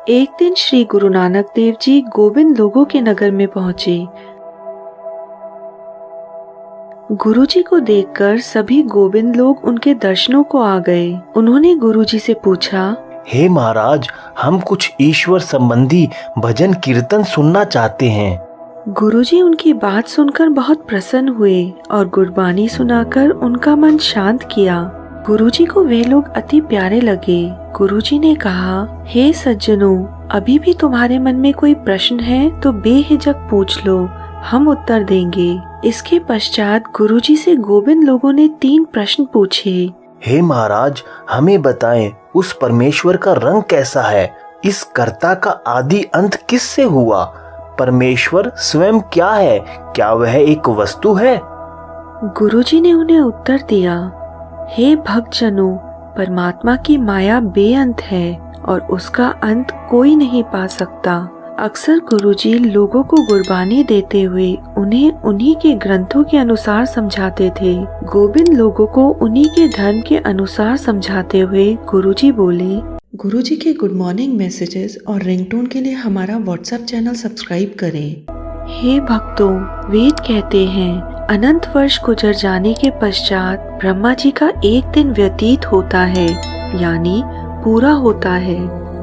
एक दिन श्री गुरु नानक देव जी गोबिंद लोगों के नगर में पहुंचे। गुरुजी को देखकर सभी गोबिंद लोग उनके दर्शनों को आ गए। उन्होंने गुरुजी से पूछा, हे महाराज, हम कुछ ईश्वर संबंधी भजन कीर्तन सुनना चाहते हैं। गुरुजी उनकी बात सुनकर बहुत प्रसन्न हुए और गुरबानी सुनाकर उनका मन शांत किया। गुरुजी को वे लोग अति प्यारे लगे। गुरुजी ने कहा, हे सज्जनों, अभी भी तुम्हारे मन में कोई प्रश्न है तो बेहिचक पूछ लो, हम उत्तर देंगे। इसके पश्चात गुरुजी से गोबिंद लोगों ने 3 प्रश्न पूछे। हे महाराज, हमें बताएं, उस परमेश्वर का रंग कैसा है? इस कर्ता का आदि अंत किससे हुआ? परमेश्वर स्वयं क्या है? क्या वह एक वस्तु है? गुरुजी ने उन्हें उत्तर दिया, हे भक्तजनों, परमात्मा की माया बेअंत है और उसका अंत कोई नहीं पा सकता। अक्सर गुरुजी लोगों को गुरबानी देते हुए उन्हें उन्हीं के ग्रंथों के अनुसार समझाते थे। गोबिंद लोगों को उन्हीं के धर्म के अनुसार समझाते हुए गुरुजी बोले, गुरुजी के गुड मॉर्निंग मैसेजेस और रिंगटोन के लिए हमारा व्हाट्सएप चैनल सब्सक्राइब करें। हे भक्तों, वेद कहते हैं, अनंत वर्ष गुजर जाने के पश्चात ब्रह्मा जी का एक दिन व्यतीत होता है, यानी पूरा होता है।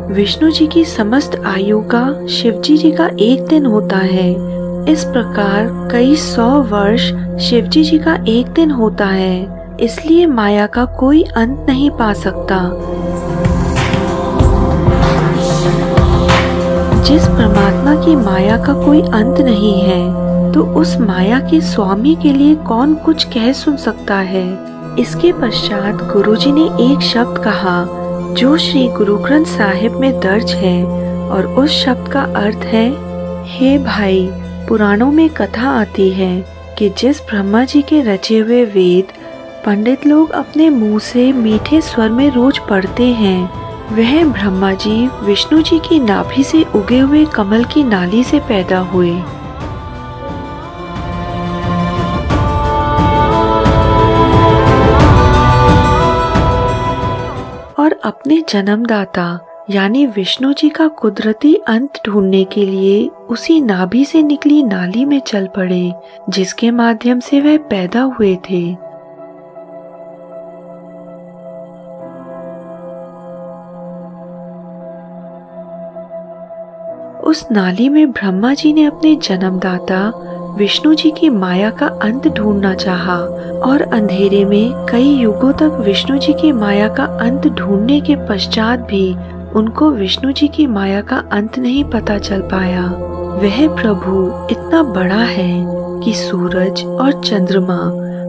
विष्णु जी की समस्त आयु का शिव जी का एक दिन होता है। इस प्रकार कई 100 वर्ष शिव जी का एक दिन होता है। इसलिए माया का कोई अंत नहीं पा सकता। जिस परमात्मा की माया का कोई अंत नहीं है, तो उस माया के स्वामी के लिए कौन कुछ कह सुन सकता है। इसके पश्चात गुरुजी ने एक शब्द कहा जो श्री गुरु ग्रंथ साहिब में दर्ज है, और उस शब्द का अर्थ है, हे भाई, पुराणों में कथा आती है कि जिस ब्रह्मा जी के रचे हुए वेद पंडित लोग अपने मुंह से मीठे स्वर में रोज पढ़ते हैं, वह ब्रह्मा जी विष्णु जी की नाभि से उगे हुए कमल की नाली से पैदा हुए। और अपने जन्मदाता यानी विष्णु जी का कुदरती अंत ढूंढने के लिए उसी नाभि से निकली नाली में चल पड़े, जिसके माध्यम से वह पैदा हुए थे। उस नाली में ब्रह्मा जी ने अपने जन्मदाता विष्णु जी की माया का अंत ढूंढना चाहा, और अंधेरे में कई युगों तक विष्णु जी की माया का अंत ढूंढने के पश्चात भी उनको विष्णु जी की माया का अंत नहीं पता चल पाया। वह प्रभु इतना बड़ा है कि सूरज और चंद्रमा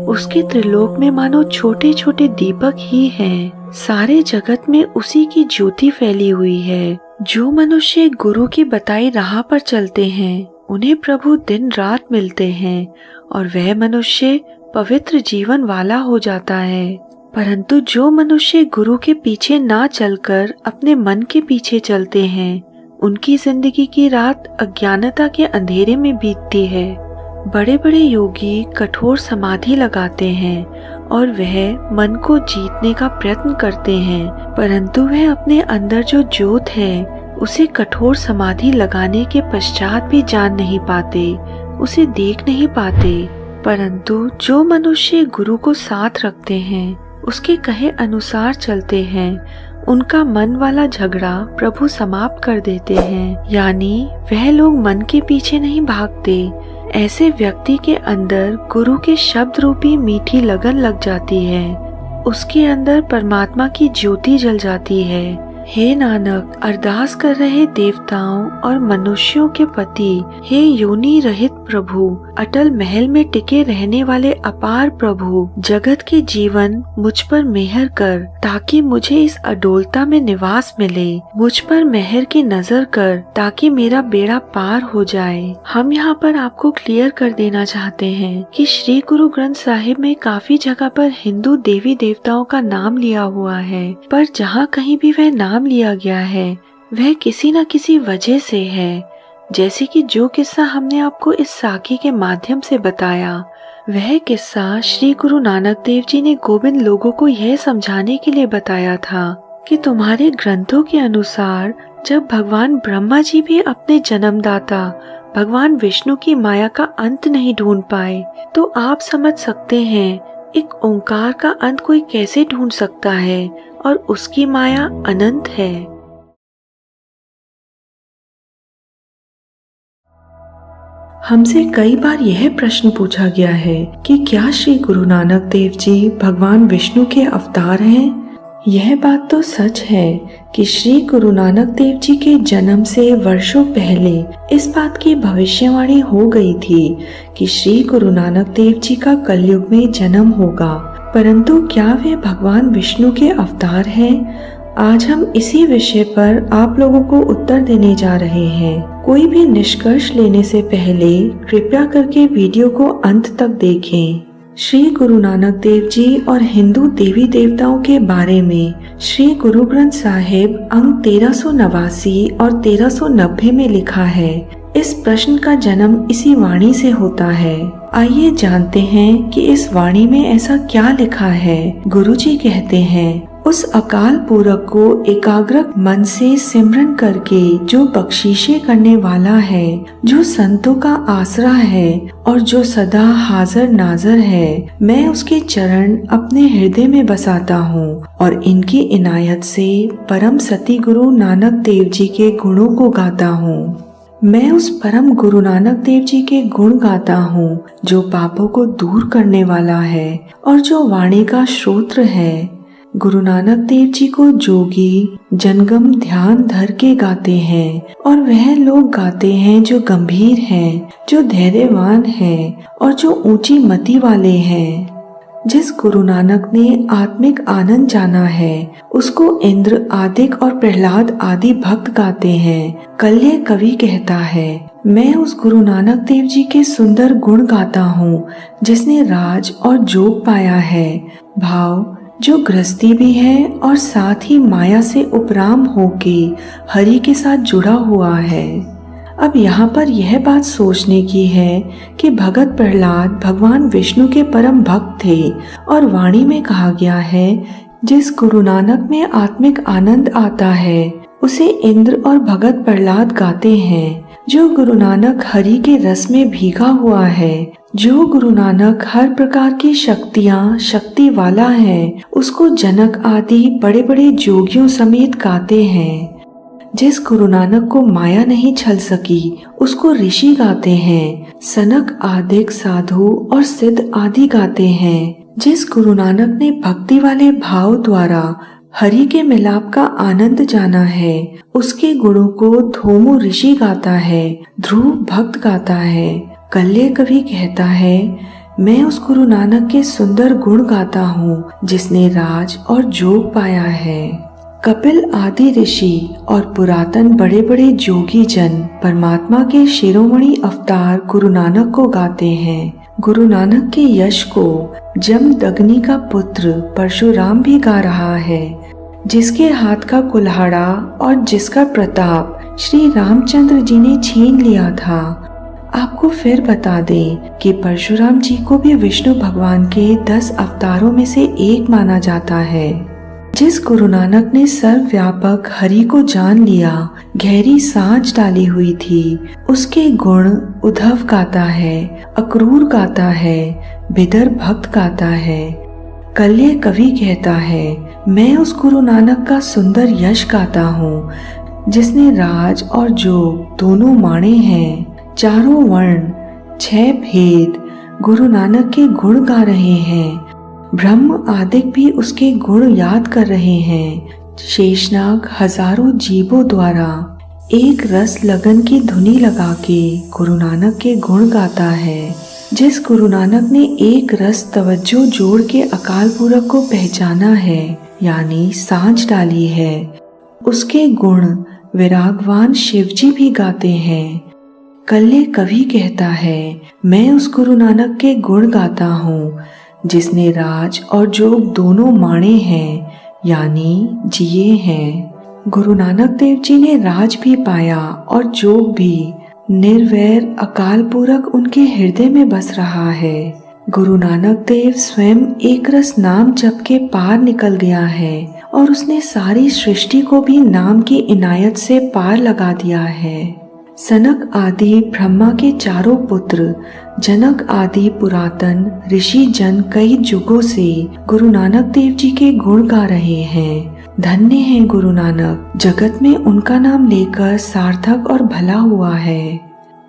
उसके त्रिलोक में मानो छोटे छोटे दीपक ही हैं। सारे जगत में उसी की ज्योति फैली हुई है। जो मनुष्य गुरु की बताई राह पर चलते हैं, उन्हें प्रभु दिन रात मिलते हैं और वह मनुष्य पवित्र जीवन वाला हो जाता है। परंतु जो मनुष्य गुरु के पीछे ना चलकर अपने मन के पीछे चलते हैं, उनकी जिंदगी की रात अज्ञानता के अंधेरे में बीतती है। बड़े बड़े योगी कठोर समाधि लगाते हैं और वह मन को जीतने का प्रयत्न करते हैं, परंतु वह अपने अंदर जो ज्योत है उसे कठोर समाधि लगाने के पश्चात भी जान नहीं पाते, उसे देख नहीं पाते। परंतु जो मनुष्य गुरु को साथ रखते हैं, उसके कहे अनुसार चलते हैं, उनका मन वाला झगड़ा प्रभु समाप्त कर देते हैं। यानी वह लोग मन के पीछे नहीं भागते। ऐसे व्यक्ति के अंदर गुरु के शब्द रूपी मीठी लगन लग जाती है। उसके अंदर परमात्मा की ज्योति जल जाती है। हे नानक, अरदास कर रहे देवताओं और मनुष्यों के पति, हे योनि रहित प्रभु, अटल महल में टिके रहने वाले अपार प्रभु, जगत के जीवन मुझ पर मेहर कर, ताकि मुझे इस अडोलता में निवास मिले। मुझ पर मेहर की नजर कर, ताकि मेरा बेड़ा पार हो जाए। हम यहाँ पर आपको क्लियर कर देना चाहते हैं कि श्री गुरु ग्रंथ साहिब में काफी जगह पर हिंदू देवी देवताओं का नाम लिया हुआ है, पर जहाँ कहीं भी वह नाम लिया गया है, वह किसी न किसी वजह से है। जैसे कि जो किस्सा हमने आपको इस साखी के माध्यम से बताया, वह किस्सा श्री गुरु नानक देव जी ने गोबिंद लोगों को यह समझाने के लिए बताया था कि तुम्हारे ग्रंथों के अनुसार जब भगवान ब्रह्मा जी भी अपने जन्मदाता भगवान विष्णु की माया का अंत नहीं ढूंढ पाए, तो आप समझ सकते हैं एक ओंकार का अंत कोई कैसे ढूंढ सकता है, और उसकी माया अनंत है। हमसे कई बार यह प्रश्न पूछा गया है कि क्या श्री गुरु नानक देव जी भगवान विष्णु के अवतार हैं? यह बात तो सच है कि श्री गुरु नानक देव जी के जन्म से वर्षों पहले इस बात की भविष्यवाणी हो गई थी कि श्री गुरु नानक देव जी का कलयुग में जन्म होगा, परंतु क्या वे भगवान विष्णु के अवतार हैं? आज हम इसी विषय पर आप लोगों को उत्तर देने जा रहे हैं। कोई भी निष्कर्ष लेने से पहले कृपया करके वीडियो को अंत तक देखें। श्री गुरु नानक देव जी और हिंदू देवी देवताओं के बारे में श्री गुरु ग्रंथ साहिब अंक 1389 और 1390 में लिखा है। इस प्रश्न का जन्म इसी वाणी से होता है। आइए जानते हैं कि इस वाणी में ऐसा क्या लिखा है। गुरुजी कहते हैं, उस अकाल पुरख को एकाग्र मन से सिमरन करके जो बख्शीशें करने वाला है, जो संतों का आसरा है और जो सदा हाजिर नाजर है, मैं उसके चरण अपने हृदय में बसाता हूँ और इनकी इनायत से परम सती गुरु नानक देव जी के गुणों को गाता हूँ। मैं उस परम गुरु नानक देव जी के गुण गाता हूँ जो पापों को दूर करने वाला है और जो वाणी का श्रोत्र है। गुरु नानक देव जी को जोगी जनगम ध्यान धर के गाते हैं, और वह लोग गाते हैं जो गंभीर हैं, जो धैर्यवान हैं और जो ऊंची मति वाले हैं। जिस गुरु नानक ने आत्मिक आनंद जाना है, उसको इंद्र आदिक और प्रहलाद आदि भक्त गाते हैं। कल्य कवि कहता है, मैं उस गुरु नानक देव जी के सुंदर गुण गाता हूँ जिसने राज और जोग पाया है, भाव जो गृहस्थी भी है और साथ ही माया से उपराम होके हरि के साथ जुड़ा हुआ है। अब यहाँ पर यह बात सोचने की है कि भगत प्रहलाद भगवान विष्णु के परम भक्त थे, और वाणी में कहा गया है, जिस गुरु नानक में आत्मिक आनंद आता है उसे इंद्र और भगत प्रहलाद गाते हैं। जो गुरु नानक हरि के रस में भीगा हुआ है, जो गुरु नानक हर प्रकार की शक्ति वाला है, उसको जनक आदि बड़े बड़े जोगियों समेत गाते हैं। जिस गुरु नानक को माया नहीं छल सकी, उसको ऋषि गाते हैं। सनक आदिक साधु और सिद्ध आदि गाते हैं। जिस गुरु नानक ने भक्ति वाले भाव द्वारा हरि के मिलाप का आनंद जाना है, उसके गुणों को धोमो ऋषि गाता है, ध्रुव भक्त गाता है। कल्य कवि कहता है, मैं उस गुरु नानक के सुंदर गुण गाता हूँ जिसने राज और जोग पाया है। कपिल आदि ऋषि और पुरातन बड़े बड़े जोगी जन परमात्मा के शिरोमणि अवतार गुरु नानक को गाते हैं। गुरु नानक के यश को जमदग्नि का पुत्र परशुराम भी गा रहा है, जिसके हाथ का कुल्हाड़ा और जिसका प्रताप श्री रामचंद्र जी ने छीन लिया था। आपको फिर बता दें कि परशुराम जी को भी विष्णु भगवान के 10 अवतारों में से एक माना जाता है। जिस गुरु नानक ने सर्वव्यापक हरि को जान लिया, गहरी सांझ डाली हुई थी, उसके गुण उद्धव गाता है, अक्रूर गाता है, बिदर भक्त गाता है। कल्य कवि कहता है, मैं उस गुरु नानक का सुंदर यश गाता हूँ जिसने राज और जोग दोनों माणे हैं। चारों वर्ण 6 भेद गुरु नानक के गुण गा रहे हैं। ब्रह्म आदिक भी उसके गुण याद कर रहे हैं। शेषनाग हजारों जीवों द्वारा एक रस लगन की धुनी लगा के गुरु नानक के गुण गाता है। जिस गुरु नानक ने एक रस तवज्जो जोड़ के अकाल पुरख को पहचाना है, यानी सांझ डाली है, उसके गुण विरागवान शिवजी भी गाते हैं। कल्य कवि कहता है, मैं उस गुरु नानक के गुण गाता हूँ जिसने राज और जोग दोनों माणे हैं, यानी जिए हैं। गुरु नानक देव जी ने राज भी पाया और जोग भी। निर्वैर अकाल पुरख उनके हृदय में बस रहा है। गुरु नानक देव स्वयं एक रस नाम जप के पार निकल गया है और उसने सारी सृष्टि को भी नाम की इनायत से पार लगा दिया है। सनक आदि ब्रह्मा के चारों पुत्र, जनक आदि पुरातन ऋषि जन कई युगों से गुरु नानक देव जी के गुण गा रहे हैं। धन्य है गुरु नानक, जगत में उनका नाम लेकर सार्थक और भला हुआ है।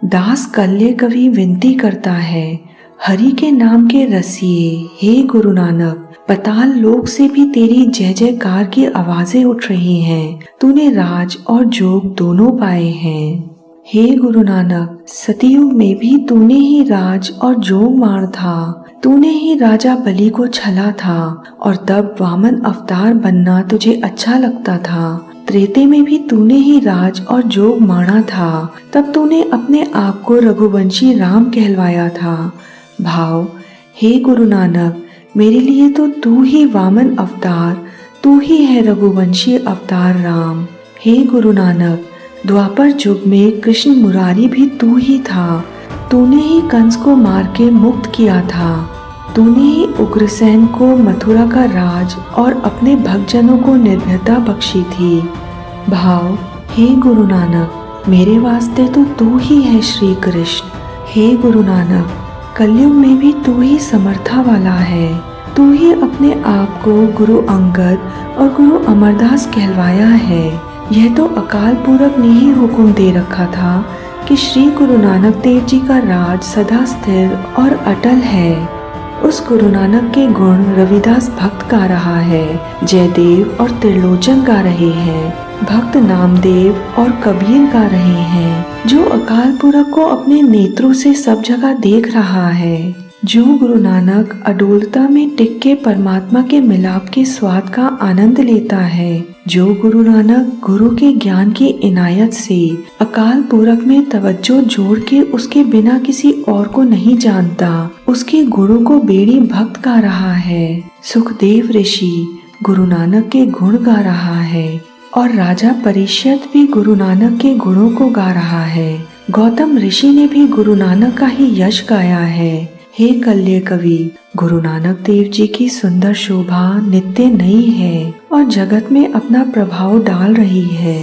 दास कल्य कवि विनती करता है, हरि के नाम के रसिए हे गुरु नानक, पताल लोक से भी तेरी जय जयकार की आवाजें उठ रही हैं। तूने राज और जोग दोनों पाए हैं। हे गुरु नानक, सतयुग में भी तूने ही राज और जोग मार था। तूने ही राजा बलि को छला था और तब वामन अवतार बनना तुझे अच्छा लगता था। त्रेते में भी तूने ही राज और जोग माना था, तब तूने अपने आप को रघुवंशी राम कहलवाया था। भाव, हे गुरु नानक, मेरे लिए तो तू ही वामन अवतार, तू ही है रघुवंशी अवतार राम। हे गुरु नानक, द्वापर युग में कृष्ण मुरारी भी तू ही था। तूने ही कंस को मार के मुक्त किया था। तूने ही उग्रसेन को मथुरा का राज और अपने भक्तजनों को निर्भयता बख्शी थी। भाव, हे गुरु नानक, मेरे वास्ते तो तू ही है श्री कृष्ण। हे गुरु नानक, कलयुग में भी तू ही समर्था वाला है। तू ही अपने आप को गुरु अंगद और गुरु अमरदास कहलवाया है। यह तो अकाल पुरख ने ही हुक्म दे रखा था कि श्री गुरु नानक देव जी का राज सदा स्थिर और अटल है। उस गुरु नानक के गुण रविदास भक्त गा रहा है, जयदेव और त्रिलोचन गा रहे हैं, भक्त नामदेव और कबीर गा रहे हैं, जो अकाल पुरख को अपने नेत्रों से सब जगह देख रहा है। जो गुरु नानक अडोलता में टिक के परमात्मा के मिलाप के स्वाद का आनंद लेता है, जो गुरु नानक गुरु के ज्ञान की इनायत से अकाल पुरख में तवज्जो जोड़ के उसके बिना किसी और को नहीं जानता, उसके गुणों को बेड़ी भक्त गा रहा है। सुखदेव ऋषि गुरु नानक के गुण गा रहा है और राजा परीक्षित भी गुरु नानक के गुणों को गा रहा है। गौतम ऋषि ने भी गुरु नानक का ही यश गाया है। हे कल्य कवि, गुरु नानक देव जी की सुंदर शोभा नित्य नई है और जगत में अपना प्रभाव डाल रही है।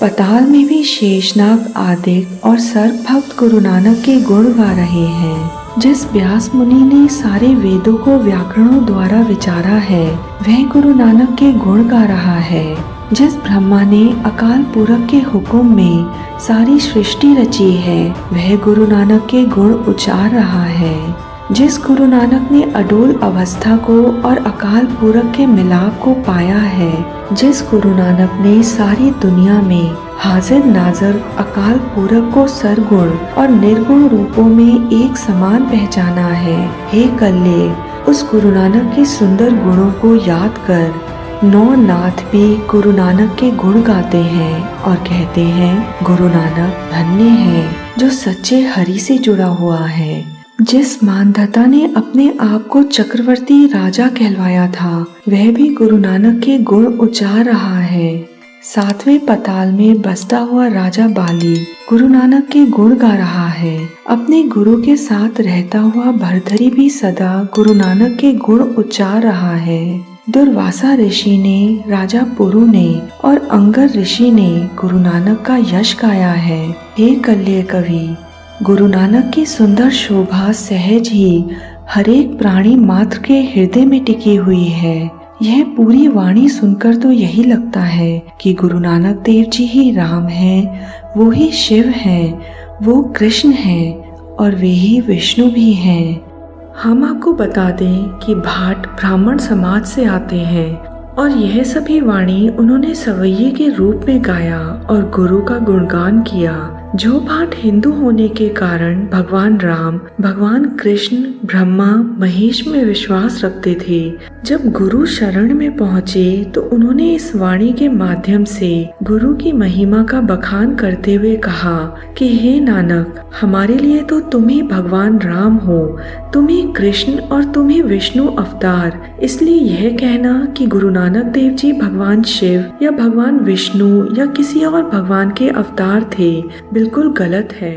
पताल में भी शेषनाग आदिक और सर्प भक्त गुरु नानक के गुण गा रहे हैं। जिस व्यास मुनि ने सारे वेदों को व्याकरणों द्वारा विचारा है, वह गुरु नानक के गुण गा रहा है। जिस ब्रह्मा ने अकाल पुरख के हुक्म में सारी सृष्टि रची है, वह गुरु नानक के गुण उचार रहा है। जिस गुरु नानक ने अडोल अवस्था को और अकाल पुरख के मिलाप को पाया है, जिस गुरु नानक ने सारी दुनिया में हाजिर नाजर अकाल पुरख को सरगुण और निर्गुण रूपों में एक समान पहचाना है, हे कल्ले, उस गुरु नानक के सुंदर गुणों को याद कर नौ नाथ भी गुरु नानक के गुण गाते हैं और कहते हैं, गुरु नानक धन्य है जो सच्चे हरि से जुड़ा हुआ है। जिस मानधता ने अपने आप को चक्रवर्ती राजा कहलवाया था, वह भी गुरु नानक के गुण उचार रहा है। सातवें पताल में बसता हुआ राजा बाली गुरु नानक के गुण गा रहा है। अपने गुरु के साथ रहता हुआ भरथरी भी सदा गुरु नानक के गुण उचार रहा है। दुर्वासा ऋषि ने, राजा पुरु ने और अंगर ऋषि ने गुरु नानक का यश गाया है। हे कल्य कवि, गुरु नानक की सुंदर शोभा सहज ही हरेक प्राणी मात्र के हृदय में टिकी हुई है। यह पूरी वाणी सुनकर तो यही लगता है कि गुरु नानक देव जी ही राम हैं, वो ही शिव हैं, वो कृष्ण हैं और वे ही विष्णु भी हैं। हम आपको बता दें कि भाट ब्राह्मण समाज से आते हैं और यह सभी वाणी उन्होंने सवैये के रूप में गाया और गुरु का गुणगान किया। जो भाट हिंदू होने के कारण भगवान राम, भगवान कृष्ण, ब्रह्मा, महेश में विश्वास रखते थे, जब गुरु शरण में पहुँचे तो उन्होंने इस वाणी के माध्यम से गुरु की महिमा का बखान करते हुए कहा कि हे नानक, हमारे लिए तो तुम ही भगवान राम हो, तुम ही कृष्ण और तुम ही विष्णु अवतार। इसलिए यह कहना कि गुरु नानक देव जी भगवान शिव या भगवान विष्णु या किसी और भगवान के अवतार थे, बिल्कुल गलत है।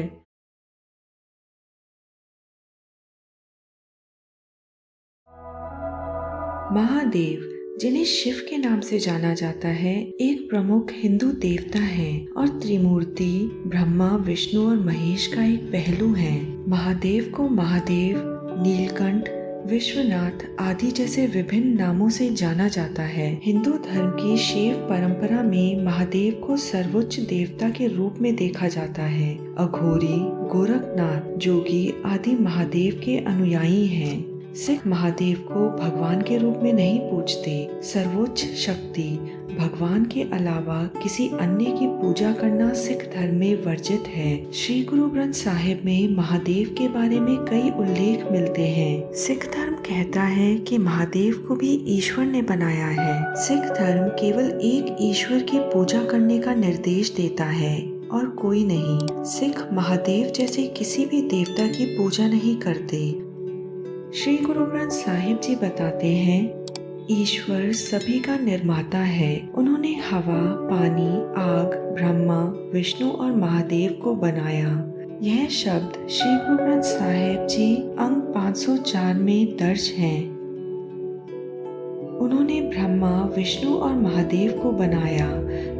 महादेव जिन्हें शिव के नाम से जाना जाता है, एक प्रमुख हिंदू देवता है और त्रिमूर्ति ब्रह्मा, विष्णु और महेश का एक पहलू है। महादेव को महादेव, नीलकंठ, विश्वनाथ आदि जैसे विभिन्न नामों से जाना जाता है। हिंदू धर्म की शैव परंपरा में महादेव को सर्वोच्च देवता के रूप में देखा जाता है। अघोरी, गोरखनाथ, जोगी आदि महादेव के अनुयायी हैं। सिख महादेव को भगवान के रूप में नहीं पूजते। सर्वोच्च शक्ति भगवान के अलावा किसी अन्य की पूजा करना सिख धर्म में वर्जित है। श्री गुरु ग्रंथ साहिब में महादेव के बारे में कई उल्लेख मिलते हैं। सिख धर्म कहता है कि महादेव को भी ईश्वर ने बनाया है। सिख धर्म केवल एक ईश्वर की पूजा करने का निर्देश देता है और कोई नहीं। सिख महादेव जैसे किसी भी देवता की पूजा नहीं करते। श्री गुरु ग्रंथ साहिब जी बताते हैं, ईश्वर सभी का निर्माता है। उन्होंने हवा, पानी, आग, ब्रह्मा, विष्णु और महादेव को बनाया। यह शब्द श्री गुरु ग्रंथ साहिब जी अंक 504 में दर्ज हैं। उन्होंने ब्रह्मा, विष्णु और महादेव को बनाया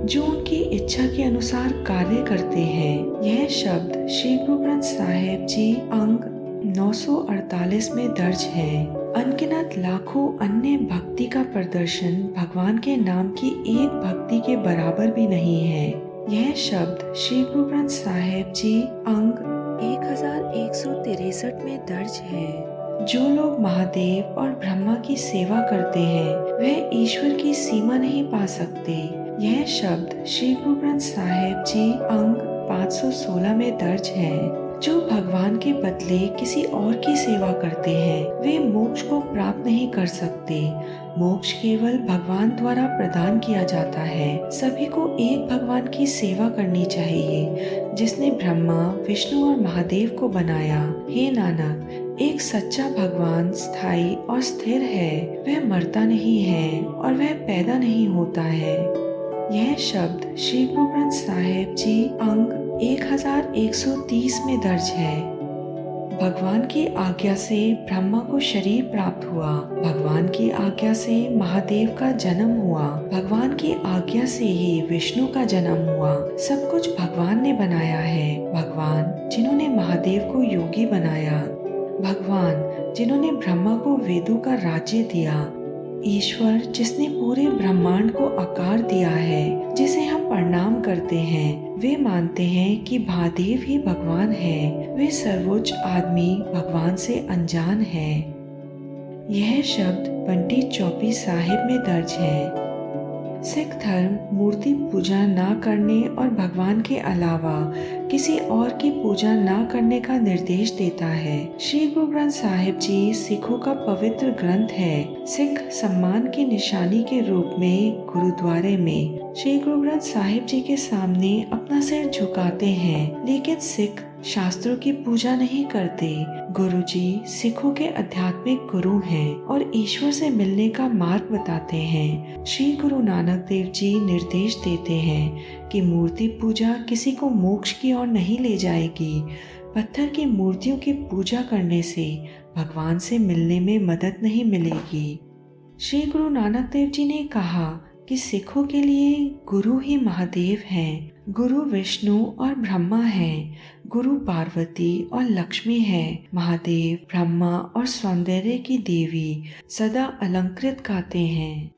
जो उनकी इच्छा के अनुसार कार्य करते हैं। यह शब्द श्री गुरु ग्रंथ साहिब जी अंक 948 में दर्ज है। अनगिनत लाखों अन्य भक्ति का प्रदर्शन भगवान के नाम की एक भक्ति के बराबर भी नहीं है। यह शब्द श्री गुरु ग्रंथ साहिब जी अंक 1163 में दर्ज है। जो लोग महादेव और ब्रह्मा की सेवा करते हैं वह ईश्वर की सीमा नहीं पा सकते। यह शब्द श्री गुरु ग्रंथ साहिब जी अंक 516 में दर्ज है। जो भगवान के बदले किसी और की सेवा करते हैं वे मोक्ष को प्राप्त नहीं कर सकते। मोक्ष केवल भगवान द्वारा प्रदान किया जाता है। सभी को एक भगवान की सेवा करनी चाहिए जिसने ब्रह्मा, विष्णु और महादेव को बनाया। हे नानक, एक सच्चा भगवान स्थायी और स्थिर है। वह मरता नहीं है और वह पैदा नहीं होता है। यह शब्द श्री गुरु ग्रंथ साहिब जी अंक 1130 में दर्ज है। भगवान की आज्ञा से ब्रह्मा को शरीर प्राप्त हुआ। भगवान की आज्ञा से महादेव का जन्म हुआ। भगवान की आज्ञा से ही विष्णु का जन्म हुआ। सब कुछ भगवान ने बनाया है। भगवान जिन्होंने महादेव को योगी बनाया। भगवान जिन्होंने ब्रह्मा को वेदों का राज्य दिया। ईश्वर जिसने पूरे ब्रह्मांड को आकार दिया है, जिसे हम प्रणाम करते हैं। वे मानते हैं कि महादेव ही भगवान है। वे सर्वोच्च आदमी भगवान से अनजान है। यह शब्द बंटी चौपी साहिब में दर्ज है। सिख धर्म मूर्ति पूजा न करने और भगवान के अलावा किसी और की पूजा न करने का निर्देश देता है। श्री गुरु ग्रंथ साहिब जी सिखों का पवित्र ग्रंथ है। सिख सम्मान की निशानी के रूप में गुरुद्वारे में श्री गुरु ग्रंथ साहिब जी के सामने अपना सिर झुकाते हैं, लेकिन सिख शास्त्रों की पूजा नहीं करते। गुरुजी सिखों के आध्यात्मिक गुरु हैं और ईश्वर से मिलने का मार्ग बताते हैं। श्री गुरु नानक देव जी निर्देश देते हैं कि मूर्ति पूजा किसी को मोक्ष की ओर नहीं ले जाएगी। पत्थर की मूर्तियों की पूजा करने से भगवान से मिलने में मदद नहीं मिलेगी। श्री गुरु नानक देव जी ने कहा कि सिखों के लिए गुरु ही महादेव हैं। गुरु विष्णु और ब्रह्मा हैं। गुरु पार्वती और लक्ष्मी है। महादेव ब्रह्मा और सौंदर्य की देवी सदा अलंकृत गाते हैं।